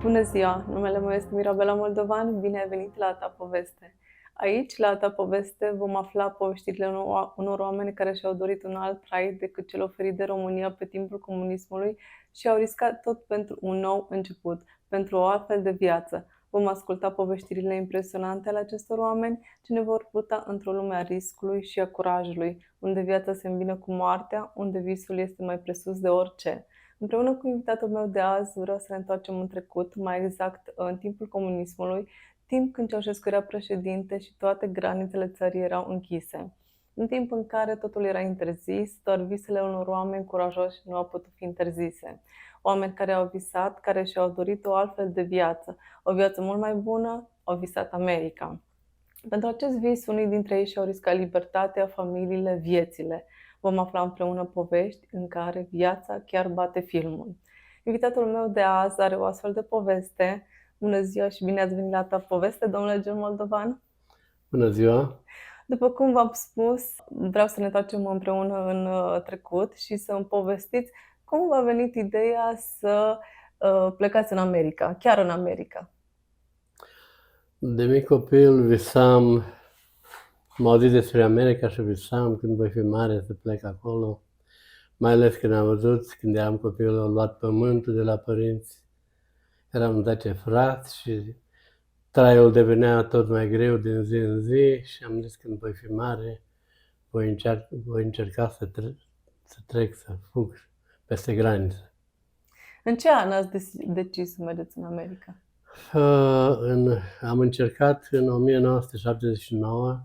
Bună ziua! Numele meu este Mirabela Moldovan. Bine ai venit la A Ta Poveste! Aici, la A Ta Poveste, vom afla poveștile unor oameni care și-au dorit un alt trai decât cel oferit de România pe timpul comunismului și au riscat tot pentru un nou început, pentru o altfel de viață. Vom asculta povestirile impresionante ale acestor oameni ce ne vor purta într-o lume a riscului și a curajului, unde viața se îmbină cu moartea, unde visul este mai presus de orice. Împreună cu invitatul meu de azi vreau să ne întoarcem în trecut, mai exact în timpul comunismului, timp când Ceaușescu era președinte și toate granițele țării erau închise. În timp în care totul era interzis, doar visele unor oameni curajoși nu au putut fi interzise. Oameni care au visat, care și-au dorit o altfel de viață, o viață mult mai bună, au visat America. Pentru acest vis, unii dintre ei și-au riscat libertatea, familiile, viețile. Vom afla împreună povești în care viața chiar bate filmul. Invitatul meu de azi are o astfel de poveste. Bună ziua și bine ați venit la Ta Poveste, domnule Gen Moldovan. Bună ziua! După cum v-am spus, vreau să ne întoarcem împreună în trecut și să îmi povestiți cum v-a venit ideea să plecați în America, chiar în America. De mic copil visam, am auzit despre America și visam când voi fi mare să plec acolo. Mai ales când am văzut, când eram copil, au luat pământul de la părinți. Eram 10 frați și traiul devenea tot mai greu din zi în zi și am zis când voi fi mare, voi încerca să trec, să fug peste graniță. În ce an ați decis să mergeți în America? Am încercat în 1979,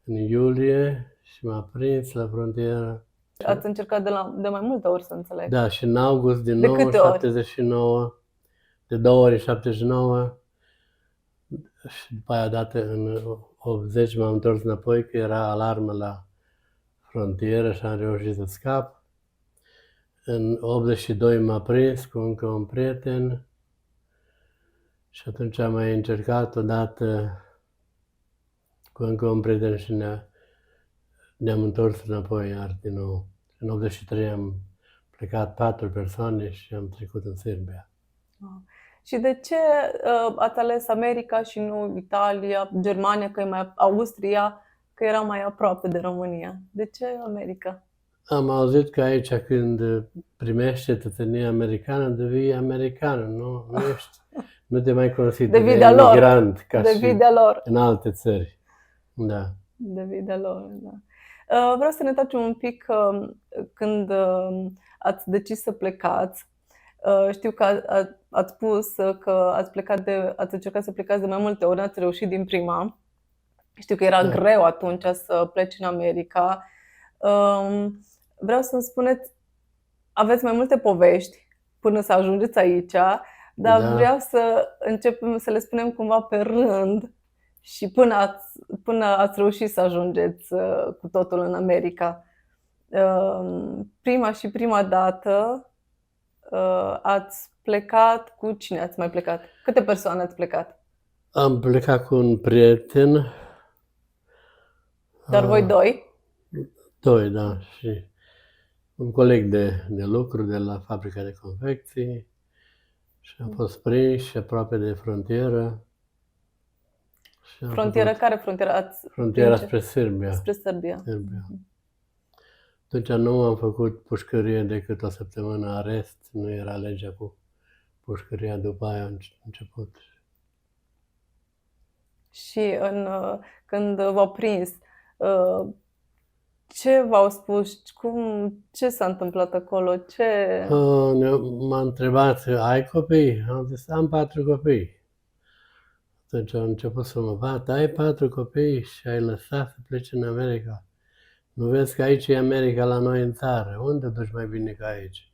în iulie, și m-a prins la frontieră. Ați încercat de mai multe ori, să înțeleg. Da, și în august din De nou, câte ori? 79, de 2 ori în 79, și după aia dată în 80 m-am întors înapoi, că era alarmă la frontieră și am reușit să scap. În 82 m-a prins cu încă un prieten și atunci am mai încercat odată cu încă un prieten și ne-am întors înapoi iar din nou. În 83 am plecat 4 persoane și am trecut în Serbia. Și de ce ați ales America și nu Italia, Germania, Austria, că era mai aproape de România? De ce America? Am auzit că aici când primești cetățenia americană, devii american, nu te mai consideri emigrant ca și în alte țări. Da. Devii de lor, da. Vreau să ne întoarcem un pic când ați decis să plecați. Știu că ați spus că ați încercat să plecați de mai multe ori, n-ați reușit din prima. Știu că era greu atunci să pleci în America. Vreau să-mi spuneți, aveți mai multe povești până să ajungeți aici, dar vreau să începem să le spunem cumva pe rând și până ați reușit să ajungeți cu totul în America. Prima dată ați plecat cu cine ați mai plecat? Câte persoane ați plecat? Am plecat cu un prieten. Doar voi doi? Doi, da, și un coleg de lucru de la fabrica de confecții și am fost prinși aproape de frontieră. Frontieră? Care frontieră? Frontiera spre Serbia. Spre Serbia. Atunci nu am făcut pușcărie decât o săptămână arest, nu era legea cu pușcăria, după aia a început. Și când v-au prins, ce v-au spus? Ce s-a întâmplat acolo? M-a întrebat, ai copii? Am zis, am 4 copii. Atunci au început să mă bată, ai 4 copii și ai lăsat să pleci în America. Nu vezi că aici e America la noi în țară? Unde duci mai bine ca aici?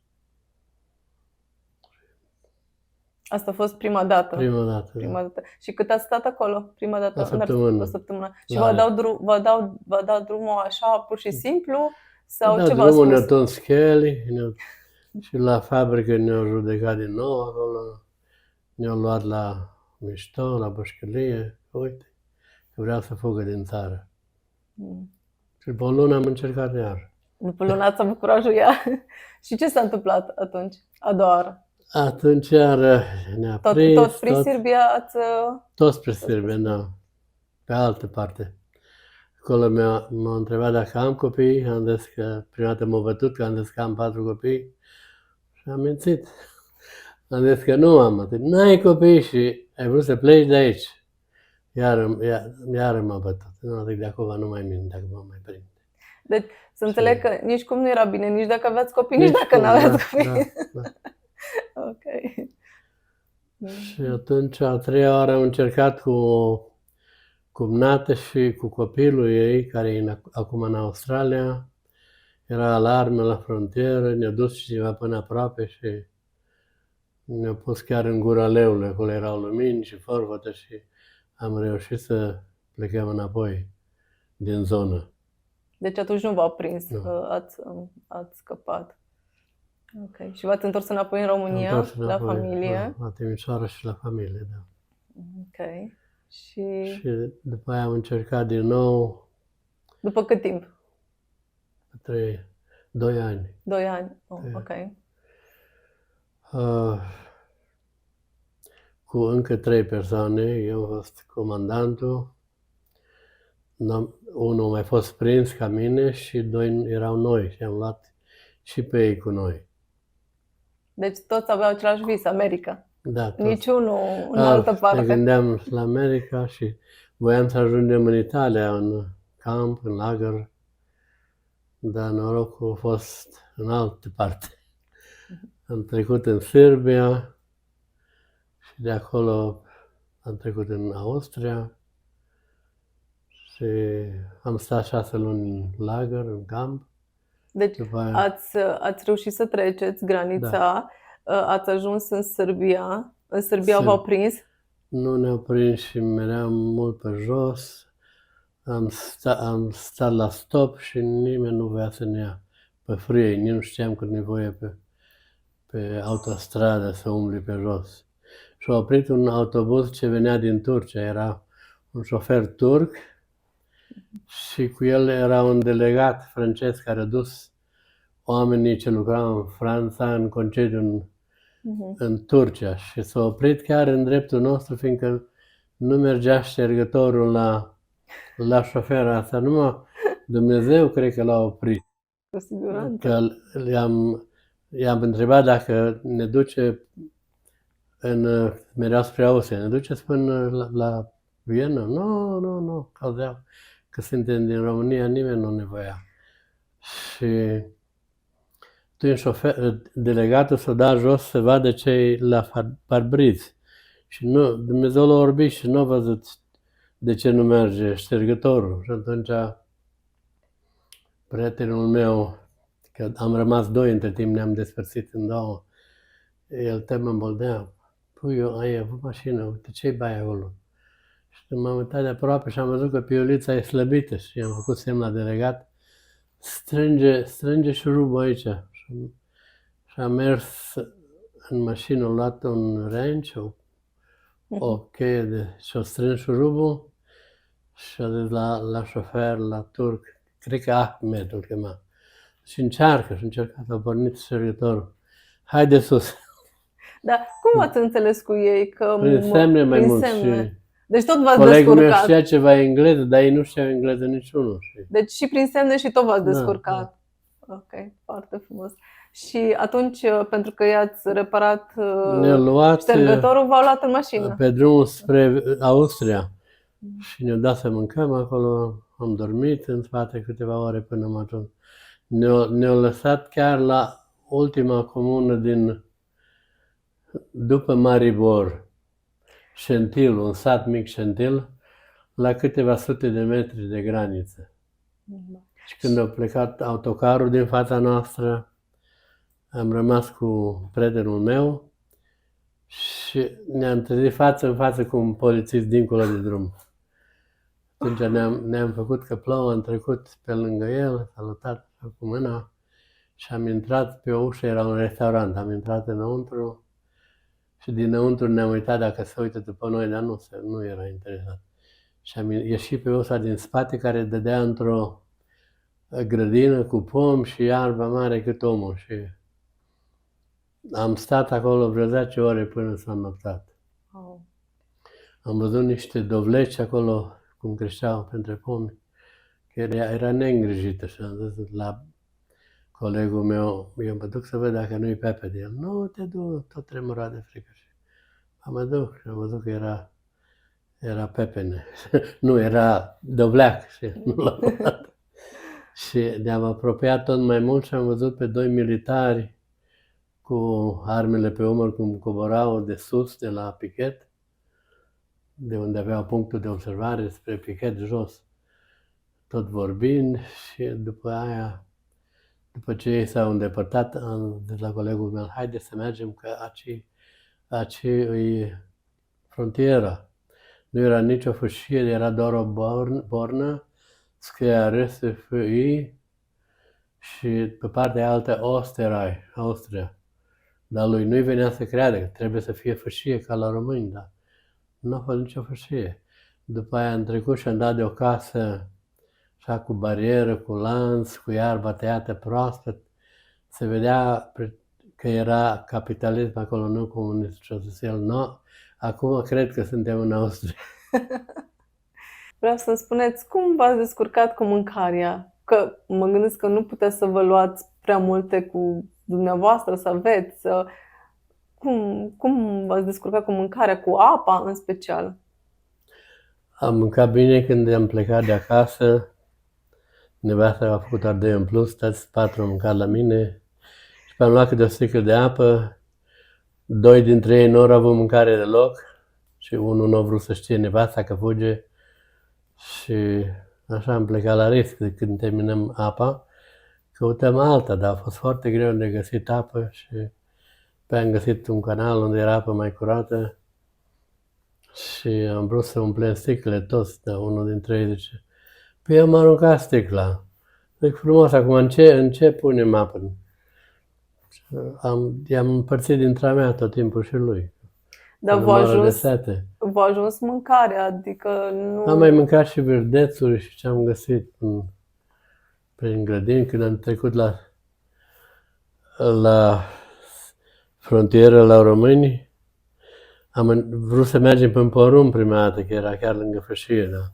Asta a fost prima dată? Prima dată, prima dată. Și cât ați stat acolo? Prima dată? O săptămână. O săptămână. Și vă dau drumul așa, pur și simplu? Sau ce v-a spus? Ne-au tuns schelii și la fabrică ne-au judecat din nou acolo. Ne-au luat la mișto, la bășcălie. Uite, că vreau să fugă din țară. Și după o lună am încercat iar. După o lună ați avut curajul iar. Și ce s-a întâmplat atunci, a doua oară? Atunci iar ne-a Tot prins, prin Serbia ați... tot spre Serbia, da, pe altă parte. Acolo m-a întrebat dacă am copii, am zis că prima dată m-a bătut, că am zis că am 4 copii și am mințit. Am zis că nu am atât. N-ai copii și ai vrut să pleci de aici. Iar m-a bătut. Nu, zic, de acum nu mai mint, dacă mă mai prind. Deci să înțeleg că nici cum nu era bine, nici dacă aveați copii, nici dacă cum, nu aveați da, copii. da. Ok. Și atunci, a treia oară am încercat cu o cumnată și cu copilul ei, care e acum în Australia. Era alarmă la frontieră, ne-a dus cineva până aproape și ne-a pus chiar în gura leului. Acolo erau lumini și forfătă și am reușit să plecăm înapoi din zonă. Deci atunci nu v-a prins, Nu. ați scăpat. Ok. Și v-ați întors înapoi în România, Am întors la înapoi, familie? La Timișoara și la familie, da. Ok. Și Și după aia am încercat din nou după cât timp? 2 ani. 2 ani. Oh, Da. ok. Cu încă 3 persoane, eu am fost comandantul, unul a mai fost prins ca mine și 2 erau noi și am luat și pe ei cu noi. Deci toți aveau același vis, America. Da, toți. Niciunul în altă Ne parte. gândeam la America și voiam să ajungem în Italia, în camp, în lagăr, dar norocul a fost în altă parte. Am trecut în Serbia și de acolo am trecut în Austria și am stat 6 luni în lagăr, în camp. Deci După aia, ați reușit să treceți granița, ați ajuns în Serbia. În Serbia v-au prins? nu ne-au prins și meream mult pe jos. Am stat la stop și nimeni nu voia să ne ia pe frâie. Nici nu știam că e voie pe autostradă să umbli pe jos. Și a oprit un autobuz ce venea din Turcia. Era un șofer turc și cu el era un delegat francez care a dus oamenii ce lucrau în Franța în concediu în Turcia. Și s-a oprit chiar în dreptul nostru, fiindcă nu mergea ștergătorul la șoferul asta. Numai Dumnezeu cred că l-a oprit. Cu siguranță. Că i-am întrebat dacă ne duce mereau spre Austria, ne duceți până la Viena? Nu, cădeau că suntem din România, nimeni nu ne voia. Și delegatul s-a dat jos să vadă ce-i la parbriz. Și Dumnezeu l-a orbit și nu a văzut de ce nu merge ștergătorul. Și atunci prietenul meu, că am rămas 2 între timp, ne-am despărțit în 2, el te mă îmboldea. Păi, ai avut mașină, uite ce-i bai acolo? Și m-am uitat de aproape și am văzut că piulița e slăbită și am făcut semn la delegat, strânge șurubul aici. Și am mers în mașină, am luat un wrench, o cheie și-o strâns șurubul și a zis la șofer, la turc, cred că Ahmed îl chema. Și încercat, a pornit șergătorul. Hai de sus! Dar cum ați înțeles cu ei că... Prin semne mai prin mult semne. și Deci tot v-ați colegul meu descurcat. știa ceva engleză, dar ei nu știau engleză niciunul. Deci și prin semne și tot v-ați Da, descurcat. Ok, foarte frumos. Și atunci, pentru că i-ați reparat Ne-a luat ștergătorul, v-au luat în mașină. pe drumul spre Austria și ne-a dat să mâncăm acolo, am dormit în spate câteva ore până am ajuns. Ne-au lăsat chiar la ultima comună după Maribor, Șentil, un sat mic Șentil, la câteva sute de metri de graniță. Și când a plecat autocarul din fața noastră, am rămas cu prietenul meu și ne-am trezit față în față cu un polițist dincolo de drum. Atunci ne-am făcut că plouă, am trecut pe lângă el, salutat cu mâna și am intrat pe o ușă, era un restaurant, am intrat înăuntru și dinăuntru ne-am uitat dacă se uită după noi, dar nu era interesat. Și am ieșit pe ușa din spate care dădea într-o grădină cu pom și iarbă mare cât omul și Am stat acolo vreo 10 ore până s-a noptat. Wow. Am văzut niște dovleci acolo, cum creșteau printre pomi, că era neîngrijită și am zis la colegul meu, eu mă duc să văd dacă nu-i Pepe de el. Nu, te duc, tot tremura de frică. Și mă duc și am văzut că era Pepene. Nu, era dovleac și nu l-am luat. Și ne-am apropiat tot mai mult și am văzut pe doi militari cu armele pe umăr, cum coborau de sus, de la pichet, de unde aveau punctul de observare, spre pichet jos, tot vorbind. Și după aia, după ce ei s-au îndepărtat, am zis la colegul meu, haide să mergem, că aici e frontiera. Nu era nicio fâșie, era doar o bornă, scria RSFI și pe partea altă Österreich, Austria. Dar lui nu-i venea să creadă că trebuie să fie fâșie ca la români, dar nu a fost nicio fâșie. După aia am trecut și am dat de o casă așa cu barieră, cu lanț, cu iarba tăiată proaspăt. Se vedea că era capitalism acolo, nu comunism. Și a zis el, nu, acum cred că suntem în Austria. Vreau să-mi spuneți cum v-ați descurcat cu mâncarea? Că mă gândesc că nu puteți să vă luați prea multe cu dumneavoastră, să aveți. Cum v-ați descurcat cu mâncarea, cu apa în special? Am mâncat bine când am plecat de acasă. Nevasta a făcut ardei în plus, toți 4 au mâncat la mine. Și am luat câte o sticlă de apă. 2 dintre ei nu au avut mâncare deloc și unul nu a vrut să știe, nevasta, că fuge. Și așa am plecat la risc. De când terminăm apa, căutăm alta, dar a fost foarte greu de găsit apă și pe am găsit un canal unde era apă mai curată și am vrut să umplem sticlele toți, dar unul dintre ei zice, păi am aruncat sticla. Zic, frumos, acum în ce punem apă? I-am împărțit dintre a mea tot timpul și lui. Dar Că moară de sete. v-a ajuns mâncarea, adică nu... Am mai mâncat și verdețuri și ce am găsit prin grădini. Când am trecut la frontieră la români, am vrut să mergem pe porumb prima dată, că era chiar lângă fâșie, da.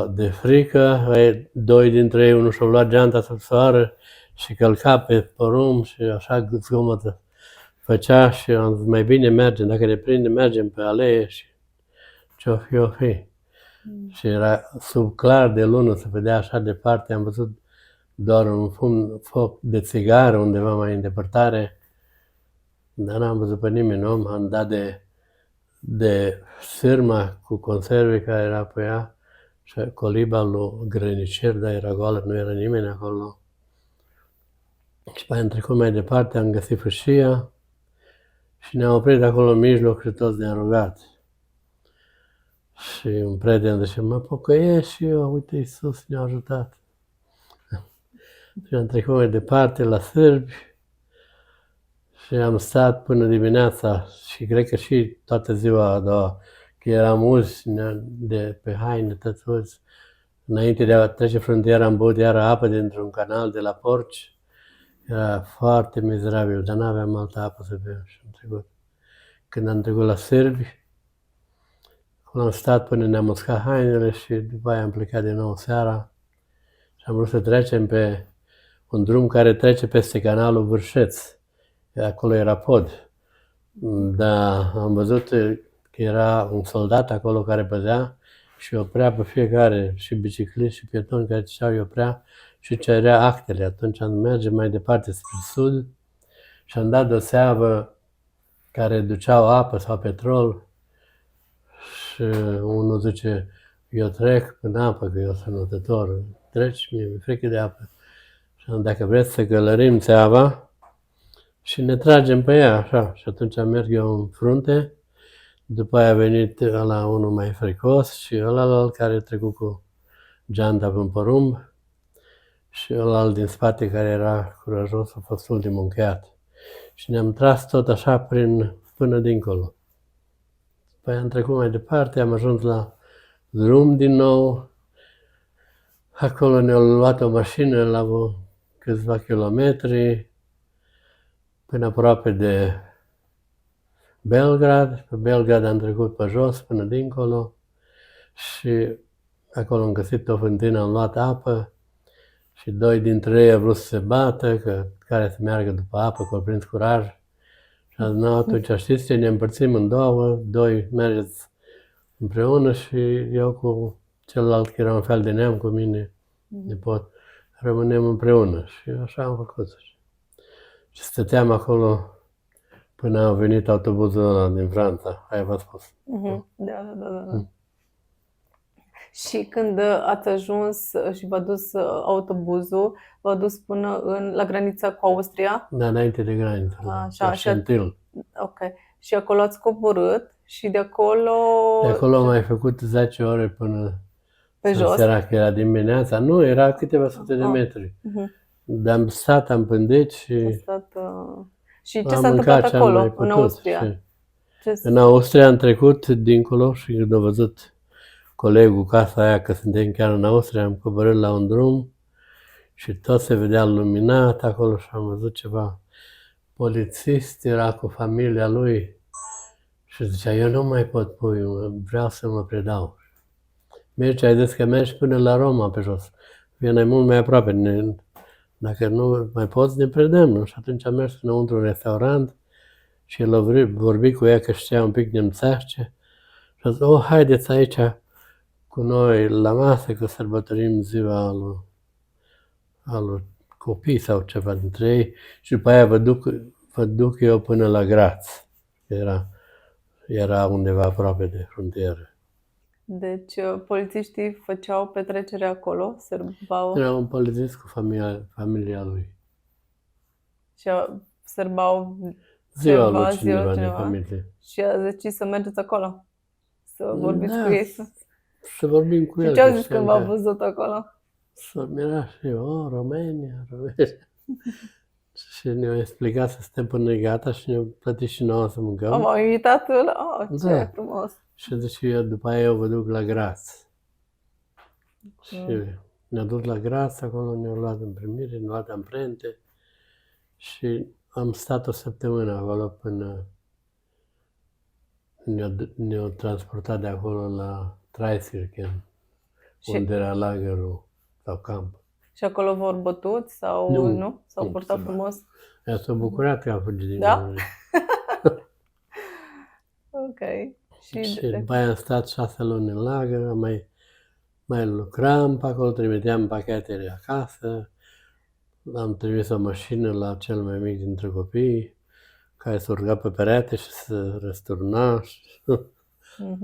De frică, 2 dintre ei, unul și-a luat geanta să soară și călca pe porumb și așa zgomotă făcea și am zis, mai bine mergem, dacă ne prinde, mergem pe alee și ce-o fi, o fi. Și era sub clar de lună, se vedea așa departe, am văzut doar un foc de țigară undeva mai în depărtare, dar n-am văzut pe nimeni, om, am dat de sârma cu conserve care era pe ea și coliba lui grăniceri, dar era goală, nu era nimeni acolo. Și pe aia am trecut mai departe, am găsit fâșia și ne-am oprit acolo în mijloc și toți ne-am rugat. Și un prieten zice, mă pocăiesc și eu, uite, Iisus ne-a ajutat. Și am trecut mai departe la sârbi și am stat până dimineața și cred că și toată ziua a doua, că eram uzi de pe haine, toți uzi. Înainte de a trece frontiera am băut iară apă dintr-un canal de la porci. Era foarte mizerabil, dar n-aveam altă apă să bem și am trecut. Când am trecut la sârbi, am stat până ne-am uscat hainele și după aia am plecat din nou seara și am vrut să trecem pe un drum care trece peste canalul Vârșeț. Acolo era pod. Dar am văzut că era un soldat acolo care păzea și oprea pe fiecare, și bicicliști și pietoni care ziceau, îi oprea și cerea actele. Atunci am merge mai departe spre sud și am dat de o seavă care duceau apă sau petrol și unul zice, eu trec în apă, că eu sunt notător, treci, mi-e frică de apă. Și dacă vreți să călărim țeava și ne tragem pe ea, așa. Și atunci merg eu în frunte, după aia a venit ăla unul mai fricos și ăla care a trecut cu geanta pe porumb și ăla din spate care era curajos a fost ultimul încheiat. Și ne-am tras tot așa până dincolo. Păi am trecut mai departe, am ajuns la drum din nou. Acolo ne-a luat o mașină la câțiva kilometri. până aproape de Belgrad. Pe Belgrad am trecut pe jos până dincolo și acolo am găsit o fântână, am luat apă și doi dintre ei au vrut să se bată, care să meargă după apă, că au prins curaj. Și am zis, atunci știți ce, ne împărțim în două, doi mergeți împreună și eu cu celălalt, care era un fel de neam cu mine, nepot, rămânem împreună. Și așa am făcut. Și stăteam acolo până a venit autobuzul ăla din Franța. Aia v-a spus. Da. Și când ați ajuns și v-a dus autobuzul, v-a dus până la granița cu Austria? Da, înainte de graniță. Așa, la Șentil. Ok. Și acolo ați coborât și de acolo... De acolo am mai făcut 10 ore până pe jos? Seara, că era dimineața. Nu, era câteva sute de metri. Dar am stat, am pândit și... Și ce s-a întâmplat acolo, în Austria? În Austria am trecut dincolo și când a văzut colegul casa aia că suntem chiar în Austria, am coborât la un drum și tot se vedea luminat acolo și am văzut ceva polițist, era cu familia lui și zicea, eu nu mai pot, vreau să mă predau. Mergi, ai zis că mergi până la Roma pe jos. Viena mult mai aproape. Dacă nu mai poți, ne predăm. Nu? Și atunci am mers înăuntru un restaurant și el a vorbit cu ea că știa un pic nemțește. Și a zis, haideți aici cu noi la masă, că sărbătorim ziua lui copii sau ceva dintre ei. Și după aia vă duc eu până la Graz. Era undeva aproape de frontieră. Deci polițiștii făceau petrecere acolo, sărbau... Era un polițist cu familia lui. Și sărbau ziua lui cineva de familie. Și a decis să mergeți acolo, să vorbiți cu ei. Să vorbim cu el. Și ce au zis când v-au văzut acolo? Să mira și eu, România. Și ne-au explicat să stăm până gata și ne-au plătit și nouă să mâncăm. M-au invitat ce frumos. Și zice eu, după aia eu vă duc la Graz. Și ne-a dus la Graz, acolo ne-au luat în primire, ne-au luat amprente și am stat o săptămână acolo până ne-au transportat de acolo la Treiskirchen, unde era lagărul sau camp. Și acolo v-au bătut sau nu? S-au purtat frumos? Ea s-a bucurat că a fugit din România. Ok. Și după aia am stat 6 luni în lagăr, mai lucram pe acolo, trimiteam pachetele acasă, am trimis o mașină la cel mai mic dintre copii, care s-a urcat pe perete și se răsturna și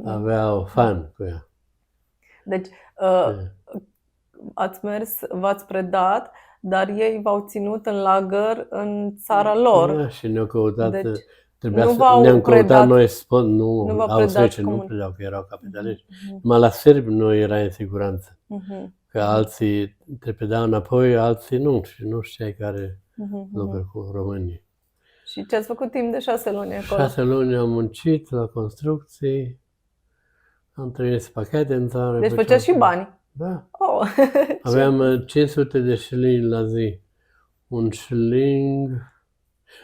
avea o fan cu ea. Deci, ați mers, v-ați predat, dar ei v-au ținut în lagăr în țara lor. Da, și ne-au căutat, deci, ne-am căutat noi spot, nu austrieci nu predau, că erau capitaliști. Numai la sârbi nu era în siguranță. Că alții te predau înapoi, alții nu, și nu știai care lucră cu românii. Și ce ați făcut timp de 6 luni acolo? 6 luni am muncit la construcții, am trimis pachete în țară. Deci făceați și bani? Da. Aveam 500 de șilingi la zi. Un șiling,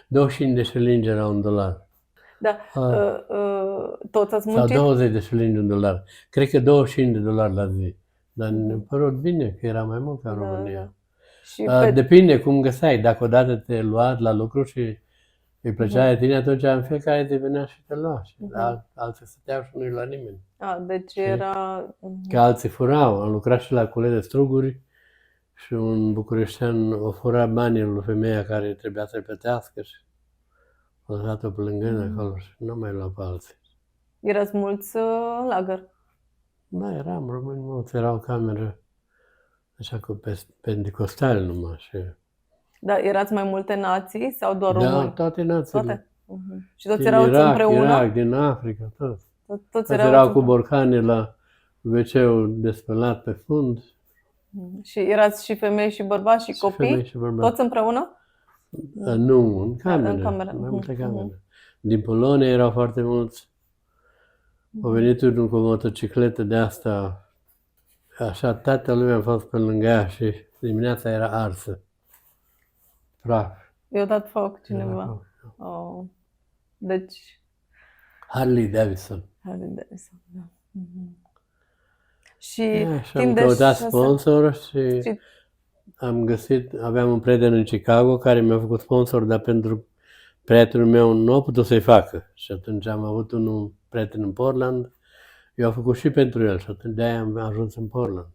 25 de șilingi era $1. Da, toți ați muncit? Sau 20 de șilingi $1. Cred că $25 la zi. Dar ne-a părut bine că era mai mult ca în România. Depinde cum găseai. Dacă odată te lua la lucru și îi plăcea de tine, atunci în fiecare zi venea și te lua. Și alții stăteau și nu-i lua nimeni. Deci era... Că alții furau. Am lucrat și la culet de struguri și un bucureștean o fura banii lui femeia care trebuia să-i plătească și a lăsat-o plângând acolo și nu mai lua pe alții. Erați mulți în lagăr? Da, eram români mulți, erau cameră așa cu pentecostali numai și... Da, erați mai multe nații sau doar români? Da, toate națiile. Toate? Și toți erau împreună? Irak, din Africa, toți. Toți erau cu borcane la WC-ul despălat pe fund. Și erați și femei și bărbați și copii? Femei și bărbați. Toți împreună? Nu, în camere. Mai multe camere. Din Polonia erau foarte mulți. Au venit unul cu o motocicletă de asta. Așa, toată lumea a fost pe lângă ea și dimineața era arsă. Praf. I-a dat foc I-a dat cineva. foc, da. Oh. Deci, Harley Davidson. Harley Davidson, da. Mhm. Și Și am timp de căutat 6 sponsor și și am găsit, aveam un prieten în Chicago care mi-a făcut sponsor, dar pentru prietenul meu nu a putut să-i facă. Și atunci am avut un prieten în Portland, eu am făcut și pentru el și atunci de-aia am ajuns în Portland.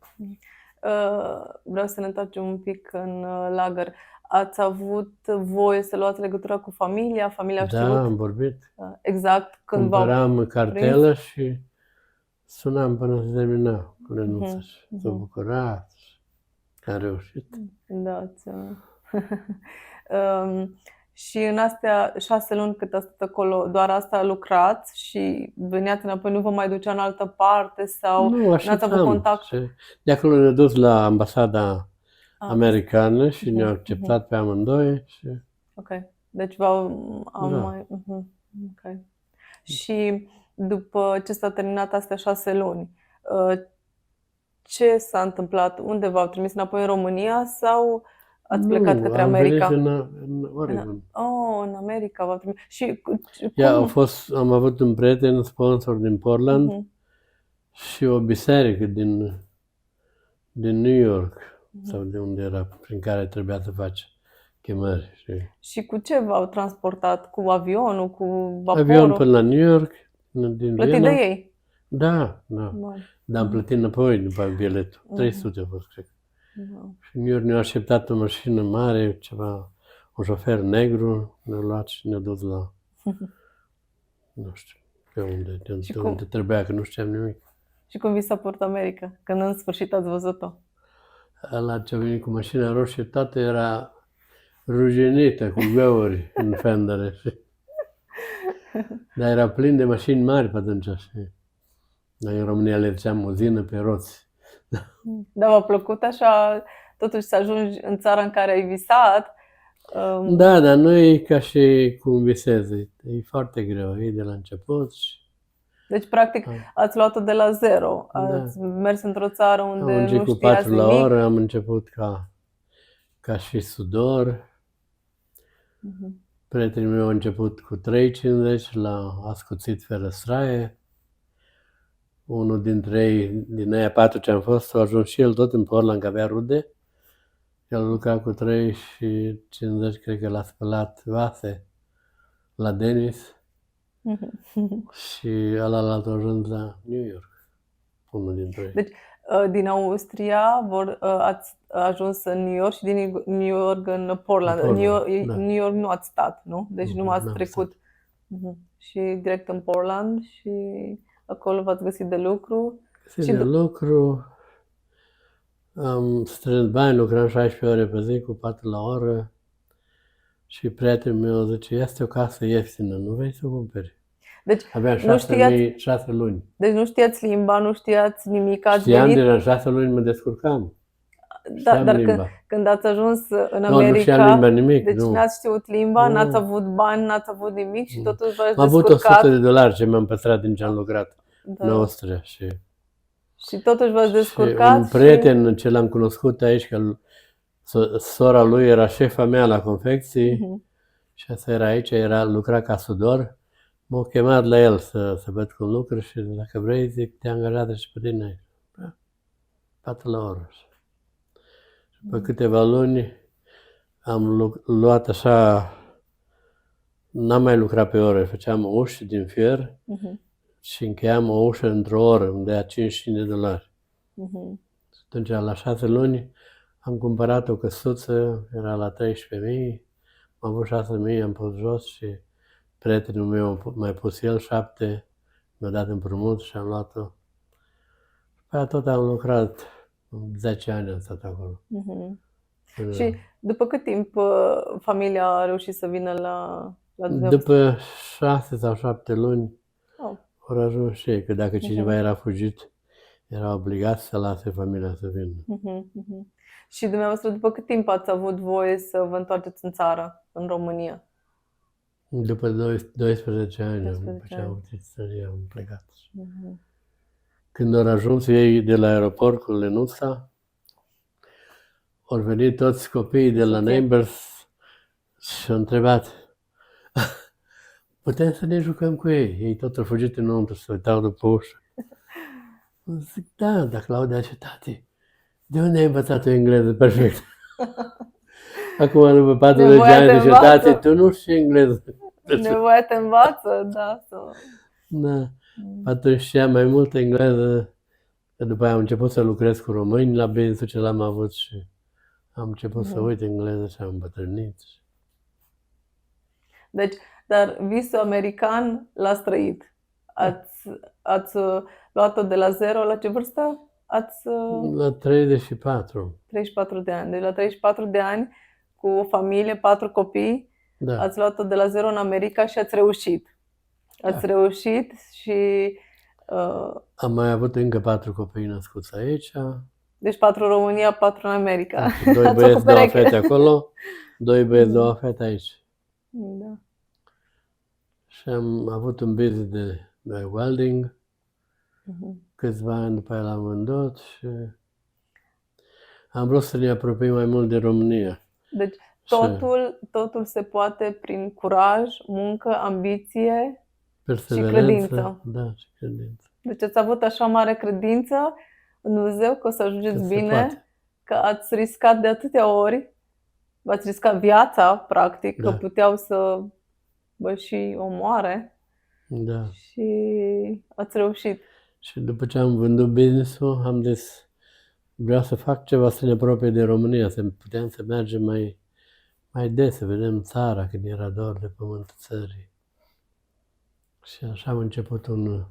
vreau să ne întoarcem un pic în lagăr. Ați avut voie să luați legătura cu familia? Familia a Da, știut am vorbit. exact când v-au Cumpăram cartelă și sunam până se termina cu renunța Mhm, și s-a bucurat că a reușit. Da, și în astea 6 luni cât ați stat acolo, doar asta lucrați și veniați înapoi, nu vă mai ducea în altă parte sau Nu, n-ați avut așteptam. contact? Și de acolo ne-a dus la ambasada americană și ne-au Mhm, acceptat pe amândoi și Ok. Deci am Da. mai... Ok. Și după ce s-a terminat astea 6 luni, ce s-a întâmplat? Unde v-au trimis înapoi în România sau ați plecat către am venit America? în Oregon. În America v-au trimis. Și Am avut un prieten sponsor din Portland Mhm, și o biserică din New York sau de unde era, prin care trebuia să faci chemări. Și cu ce v-au transportat? Cu avionul, cu Avion vaporul? până la New York, din Plătit Viena. de ei? Da. Bun. Dar am plătit înapoi după biletul. 300 a fost, cred. Da. Și în New York ne-a așteptat o mașină mare, un șofer negru, ne-a luat și ne-a dus la, nu știu, pe unde trebuia, că nu știam nimic. Și cum vi s-a părut America? Când în sfârșit ați văzut-o? Ăla ce a venit cu mașina roșie, toată era ruginită, cu găuri în fendere. Dar era plin de mașini mari pe atunci. Noi în România le ziceam uzină pe roți. Dar v-a plăcut așa, totuși să ajungi în țara în care ai visat? Da, dar nu e ca și cum visezi. E foarte greu, e de la început. Deci, practic, ați luat-o de la zero. Ați mers într-o țară unde Am început nu cu știați 4 la nimic. oră, am început ca și sudor. Prietenii mei au început cu 3,50 la ascuțit ferăstraie. Unul dintre ei, din aia 4 ce am fost, a ajuns și el tot în Portland, că avea rude. El lucra cu 3,50, cred că l-a spălat vase la Dennis. Și ălalt a ajuns la New York, unul dintre ei. Deci, din Austria ați ajuns în New York și din New York în Portland. În New York nu ați stat, nu? Deci nu ați trecut. Și direct în Portland și acolo v-ați găsit de lucru. De lucru, am strâns bani, lucram 16 ore pe zi cu 4 la oră și prietenul meu zice, este o casă ieftină, nu vrei să o cumperi? Deci, Aveam 6 luni. Deci nu știați limba, nu știați nimic, Știam deja, în 6 luni mă descurcam. Dar când ați ajuns în America, nu știam limba nimic. Deci nu. n-ați știut limba, n-ați avut bani, n-ați avut nimic și totuși v-ați Am avut descurcat. $100 ce mi-am păstrat din ce am lucrat în Austria. Și totuși v-ați descurcat. Un prieten ce l-am cunoscut aici, că sora lui era șefa mea la confecții și asta era aici, lucra ca sudor. M-au chemat la el să văd cum lucru și dacă vrei, zic, te angajat și pe tine aici. 4 la oră. Și pe câteva luni am luat așa, n-am mai lucrat pe ore, făceam uși din fier și încheiam o ușă într-o oră, îmi dea $55. Și atunci, la 6 luni, am cumpărat o căsuță, era la 13.000, am avut 6.000, am pus jos și prietenul meu a mai pus el 7, mi-a dat împrumut și am luat-o. Pe aia tot am lucrat, 10 ani am stat acolo. Și după cât timp familia a reușit să vină la După 6 sau 7 luni au ajuns și ei, că dacă cineva era fugit, era obligat să lase familia să vină. Și dumneavoastră, după cât timp ați avut voie să vă întoarceți în țară, în România? După 12 ani, după ce am avut istoria, am plecat. Când au ajuns ei de la aeroport cu Lenuța, au venit toți copiii de la Neighbors Și a întrebat, putem să ne jucăm cu ei? Ei tot au fugit înăuntru, se uitau după ușă. Zic, da, dar Claudia și tati, de unde ai învățat o engleză perfect? Acum, după 40 de Nevoia ani, te zice, învață. tati, tu nu știi engleză. Nevoia te învață, da. Da. Atunci știam mai mult engleză, că după aia am început să lucrez cu români la business-ul ce l-am avut și am început să uit engleză și am îmbătrânit. Deci, dar visul american l-ați trăit. Ați luat-o de la zero, la ce vârstă? La 34. 34 de ani. Deci la 34 de ani, cu o familie, 4 copii, Da. ați luat-o de la zero în America și ați reușit. Ați reușit și... Am mai avut încă 4 copii născuți aici. Deci 4 în România, 4 în America. 2 Ați băieți, făcut 2 pereche. fete acolo, 2 băieți, 2 fete aici. Da. Și am avut un business de welding, câțiva ani după aia l-am vândut și am vrut să ne apropiem mai mult de România. Deci Și totul se poate prin curaj, muncă, ambiție. perseverență. credință. Da, și credință. Deci ați avut așa mare credință în Dumnezeu că o să ajungeți Că se bine, poate. că ați riscat de atâtea ori, v-ați riscat viața, practic, că Da. puteau să vă și omoare Da. și ați reușit. Și după ce am vândut business-ul, am zis, vreau să fac ceva să ne apropie de România, să putem să mergem mai des, să vedem țara, când era doar de pământul țării. Și așa am început un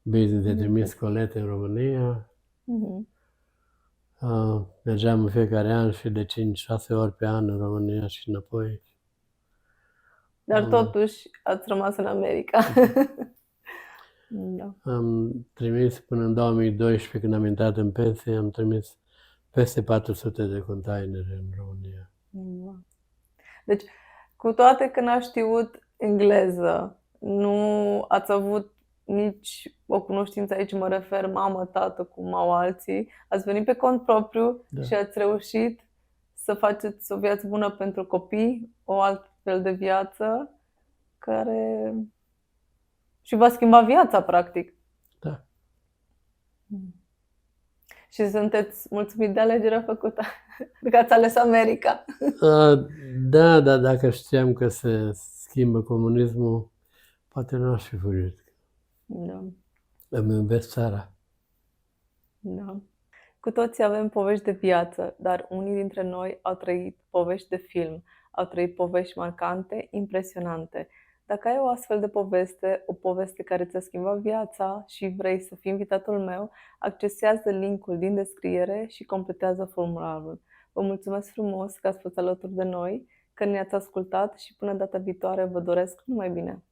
business de trimis colete în România. Mhm. Mergeam în fiecare an și de 5-6 ori pe an în România și înapoi. Dar totuși ați rămas în America. Da. Am trimis până în 2012, când am intrat în pensie, am trimis peste 400 de containere în România. Da. Deci, cu toate că n-ați știut engleză, nu ați avut nici o cunoștință aici, mă refer mamă, tată, cum au alții, ați venit pe cont propriu și ați reușit să faceți o viață bună pentru copii, o altfel de viață care și v-a schimbat viața, practic. Da. Și sunteți mulțumit de alegerea făcută, că ați ales America. Da, dar dacă știam că se schimbă comunismul, poate nu aș fi fugit. Da. Îmi iubesc țara. Da. Cu toții avem povești de viață, dar unii dintre noi au trăit povești de film, au trăit povești marcante, impresionante. Dacă ai o astfel de poveste, o poveste care ți-a schimbat viața și vrei să fii invitatul meu, accesează linkul din descriere și completează formularul. Vă mulțumesc frumos că ați fost alături de noi, că ne-ați ascultat și până data viitoare vă doresc numai bine!